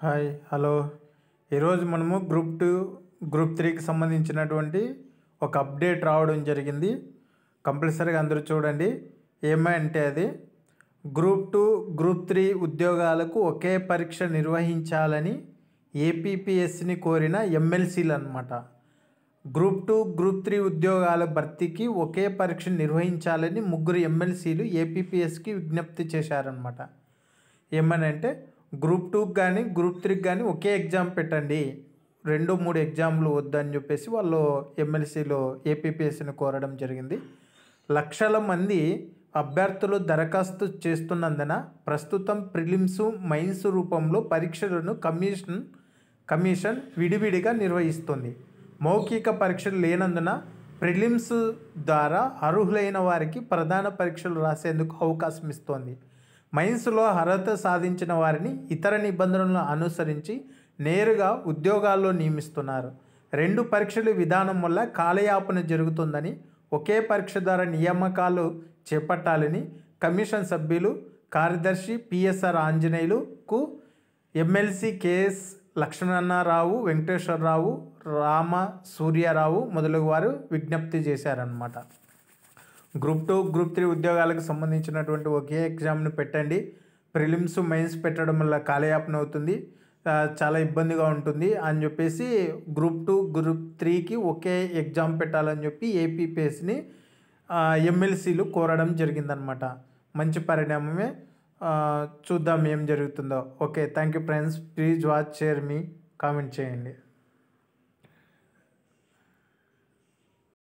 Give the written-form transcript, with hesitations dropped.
Hi hello ఈరోజు మనము group 2 group 3కి సంబంధించినటువంటి ఒక అప్డేట్ రావడం జరిగింది. కంపల్సరీగా అందరూ చూడండి. ఏమంటే అది గ్రూప్ 2 గ్రూప్ 3 ఉద్యోగాలకు ఒకే పరీక్ష నిర్వహించాలని ఏపీపీఎస్సీని కోరిన ఎమ్మెల్సీలు అన్నమాట. గ్రూప్ 2 గ్రూప్ 3 ఉద్యోగాల భర్తీకి ఒకే పరీక్ష నిర్వహించాలని ముగ్గురు ఎమ్మెల్సీలు ఏపీపీఎస్సీకి విజ్ఞప్తి చేశారనమాట. ఏమనంటే గ్రూప్ 2కి కానీ గ్రూప్ 3కి కానీ ఒకే ఎగ్జామ్ పెట్టండి, 2-3 ఎగ్జామ్లు వద్దని చెప్పేసి వాళ్ళు ఎమ్మెల్సీలు ఏపీపీఎస్సీని కోరడం జరిగింది. లక్షల మంది అభ్యర్థులు దరఖాస్తు చేస్తున్నందున ప్రస్తుతం ప్రిలిమ్స్ మెయిన్స్ రూపంలో పరీక్షలను కమిషన్ విడివిడిగా నిర్వహిస్తుంది. మౌఖిక పరీక్షలు లేనందున ప్రిలిమ్స్ ద్వారా అర్హులైన వారికి ప్రధాన పరీక్షలు రాసేందుకు అవకాశం ఇస్తోంది. మెయిన్స్లో అర్హత సాధించిన వారిని ఇతర నిబంధనలను అనుసరించి నేరుగా ఉద్యోగాల్లో నియమిస్తున్నారు. 2 పరీక్షల విధానం వల్ల కాలయాపన జరుగుతుందని, ఒకే పరీక్ష ద్వారా నియామకాలు చేపట్టాలని కమిషన్ సభ్యులు కార్యదర్శి పిఎస్ఆర్ ఆంజనేయులుకు ఎమ్మెల్సీ కేఎస్ లక్ష్మణరావు, వెంకటేశ్వరరావు, రామ సూర్యారావు మొదలగు వారు విజ్ఞప్తి చేశారన్నమాట. గ్రూప్ 2 గ్రూప్ 3 ఉద్యోగాలకు సంబంధించినటువంటి ఒకే ఎగ్జామ్ను పెట్టండి. ప్రిలిమ్స్ మెయిన్స్ పెట్టడం వల్ల కాలయాపన అవుతుంది, చాలా ఇబ్బందిగా ఉంటుంది అని చెప్పేసి గ్రూప్ 2 గ్రూప్ 3కి ఒకే ఎగ్జామ్ పెట్టాలని చెప్పి ఏపీపీఎస్సీని ఎమ్మెల్సీలు కోరడం జరిగిందనమాట. మంచి పరిణామమే. చూద్దాం ఏం జరుగుతుందో. Okay, thank you friends. Please watch, share me, comment చేయండి.